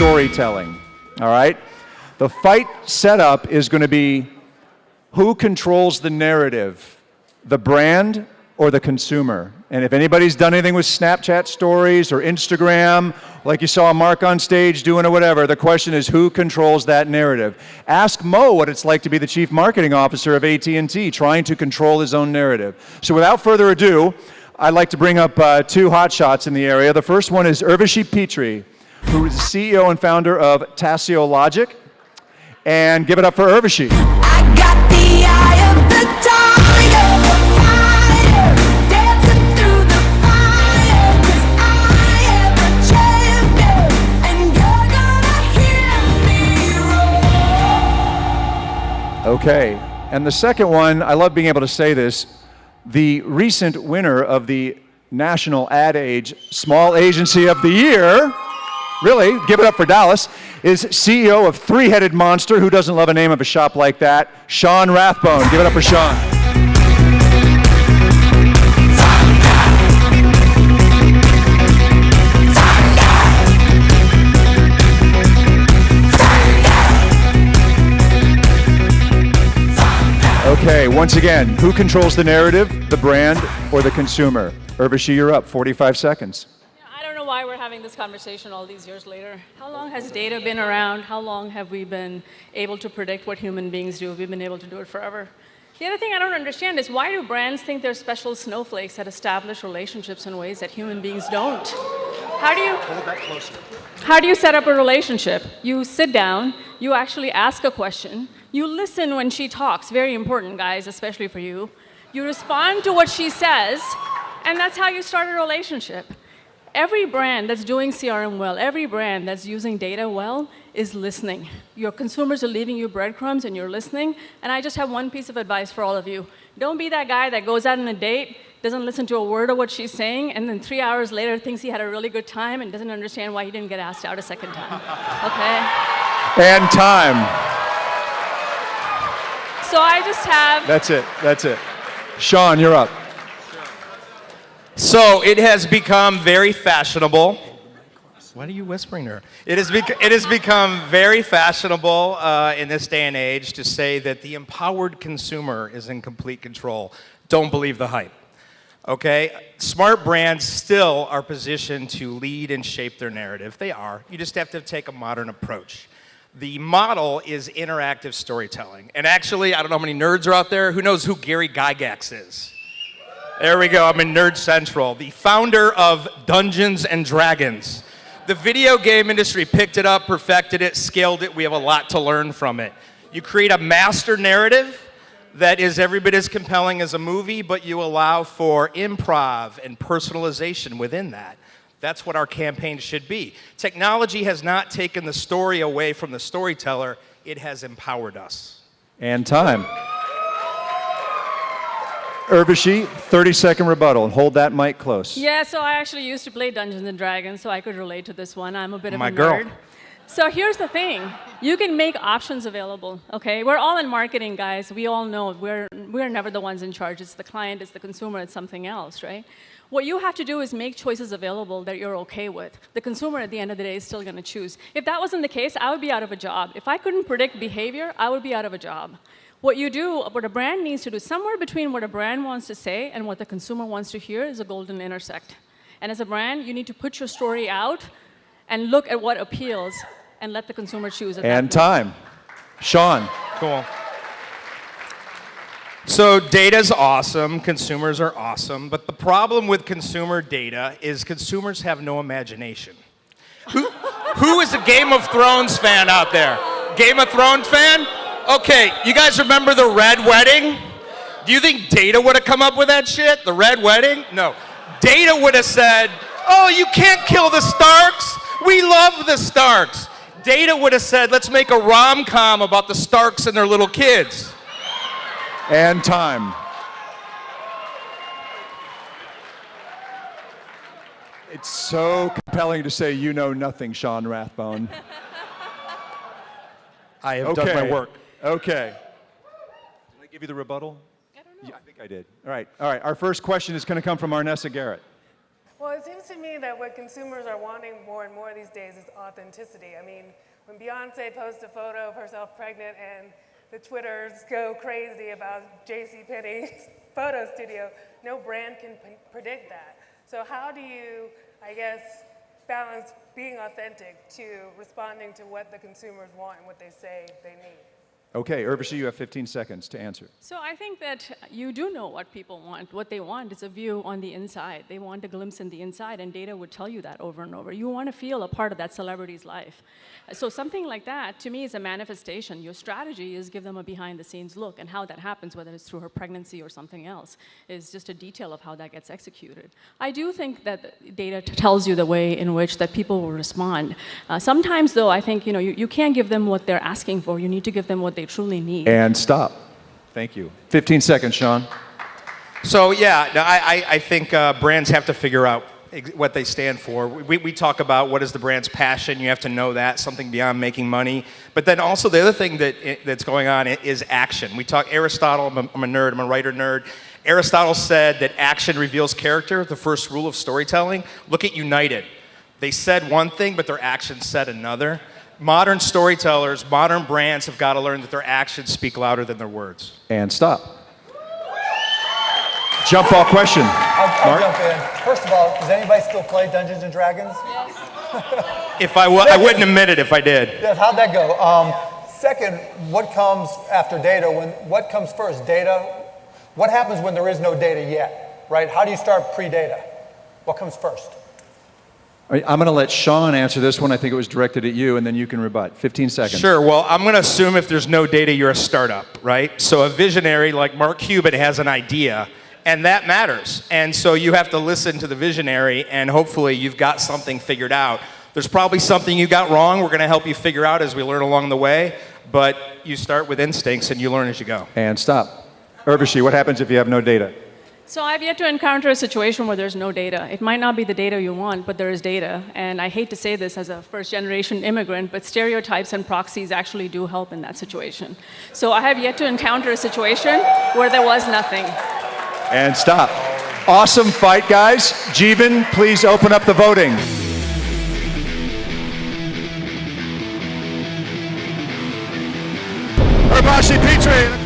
storytelling, all right? The fight setup is going to be who controls the narrative, the brand or the consumer? And if anybody's done anything with Snapchat stories or Instagram, like you saw Mark on stage doing or whatever, the question is who controls that narrative? Ask Mo what it's like to be the chief marketing officer of AT&T, trying to control his own narrative. So without further ado, I'd like to bring up two hotshots in the area. The first one is Urvashi Petri, who is the CEO and founder of Tasio Logic. And give it up for Urvashi. I got the eye of the tiger, fire, dancing through the fire, 'cause I am a champion, and you're gonna hear me roar. Okay, and the second one, I love being able to say this, the recent winner of the National Ad Age Small Agency of the Year, really, give it up for Dallas, is CEO of Three-Headed Monster. Who doesn't love a name of a shop like that? Sean Rathbone. Give it up for Sean. Okay, once again, who controls the narrative, the brand, or the consumer? Urvashi, you're up. 45 seconds. I don't know why we're having this conversation all these years later. How long has data been around? How long have we been able to predict what human beings do? We've been able to do it forever. The other thing I don't understand is why do brands think they're special snowflakes that establish relationships in ways that human beings don't? How do you set up a relationship? You sit down, you actually ask a question, you listen when she talks, very important, guys, especially for you. You respond to what she says, and that's how you start a relationship. Every brand that's doing CRM well, every brand that's using data well is listening. Your consumers are leaving you breadcrumbs and you're listening. And I just have one piece of advice for all of you. Don't be that guy that goes out on a date, doesn't listen to a word of what she's saying, and then 3 hours later thinks he had a really good time and doesn't understand why he didn't get asked out a second time. Okay? And time. So I just have... That's it. Sean, you're up. So it has become very fashionable. What are you whispering to her? It has become very fashionable in this day and age to say that the empowered consumer is in complete control. Don't believe the hype. Okay? Smart brands still are positioned to lead and shape their narrative. They are. You just have to take a modern approach. The model is interactive storytelling. And actually, I don't know how many nerds are out there. Who knows who Gary Gygax is? There we go, I'm in Nerd Central. The founder of Dungeons and Dragons. The video game industry picked it up, perfected it, scaled it. We have a lot to learn from it. You create a master narrative that is every bit as compelling as a movie, but you allow for improv and personalization within that. That's what our campaign should be. Technology has not taken the story away from the storyteller, it has empowered us. And time. Urvashi, 30-second rebuttal, and hold that mic close. Yeah, so I actually used to play Dungeons and Dragons, so I could relate to this one. I'm a bit of a nerd. Girl. So here's the thing. You can make options available, okay? We're all in marketing, guys. We all know we're never the ones in charge. It's the client, it's the consumer, it's something else, right? What you have to do is make choices available that you're okay with. The consumer, at the end of the day, is still going to choose. If that wasn't the case, I would be out of a job. If I couldn't predict behavior, I would be out of a job. What a brand needs to do, somewhere between what a brand wants to say and what the consumer wants to hear is a golden intersect. And as a brand, you need to put your story out and look at what appeals and let the consumer choose at that point. And time. Sean. Cool. So data's awesome, consumers are awesome, but the problem with consumer data is consumers have no imagination. Who is a Game of Thrones fan out there? Game of Thrones fan? Okay, you guys remember the Red Wedding? Do you think Data would have come up with that shit? The Red Wedding? No. Data would have said, oh, you can't kill the Starks. We love the Starks. Data would have said, let's make a rom-com about the Starks and their little kids. And time. It's so compelling to say you know nothing, Sean Rathbone. I have done my work. Okay. Did I give you the rebuttal? I don't know. Yeah, I think I did. All right. Our first question is going to come from Arnessa Garrett. Well, it seems seems to me that what consumers are wanting more and more these days is authenticity. I mean, when Beyonce posts a photo of herself pregnant and the Twitters go crazy about JCPenney's photo studio, no brand can predict that. So how do you, I guess, balance being authentic to responding to what the consumers want and what they say they need? Okay, Urvashi, you have 15 seconds to answer. So I think that you do know what people want. What they want is a view on the inside. They want a glimpse in the inside, and data would tell you that over and over. You want to feel a part of that celebrity's life. So something like that, to me, is a manifestation. Your strategy is give them a behind-the-scenes look, and how that happens, whether it's through her pregnancy or something else, is just a detail of how that gets executed. I do think that data tells you the way in which that people will respond. Sometimes, though, I think you can't give them what they're asking for. You need to give them what they truly need. And stop. Thank you. 15 seconds, Sean. So yeah, no, I think brands have to figure out what they stand for. We talk about what is the brand's passion. You have to know that, something beyond making money. But then also the other thing that's going on is action. We talk Aristotle, I'm a nerd, I'm a writer nerd. Aristotle said that action reveals character, the first rule of storytelling. Look at United. They said one thing, but their actions said another. Modern storytellers, modern brands have got to learn that their actions speak louder than their words. And stop. Jump ball question. I'll jump in. First of all, does anybody still play Dungeons and Dragons? If I wouldn't admit it if I did. Yes, how'd that go? Second, what comes after data? What comes first? Data? What happens when there is no data yet, right? How do you start pre-data? What comes first? I'm going to let Sean answer this one. I think it was directed at you, and then you can rebut. 15 seconds. Sure. Well, I'm going to assume if there's no data, you're a startup, right? So a visionary like Mark Cuban has an idea, and that matters. And so you have to listen to the visionary, and hopefully you've got something figured out. There's probably something you got wrong. We're going to help you figure out as we learn along the way, but you start with instincts, and you learn as you go. And stop. Urvashi, what happens if you have no data? So I've yet to encounter a situation where there's no data. It might not be the data you want, but there is data. And I hate to say this as a first-generation immigrant, but stereotypes and proxies actually do help in that situation. So I have yet to encounter a situation where there was nothing. And stop. Awesome fight, guys. Jeevan, please open up the voting. Urvashi Petrie.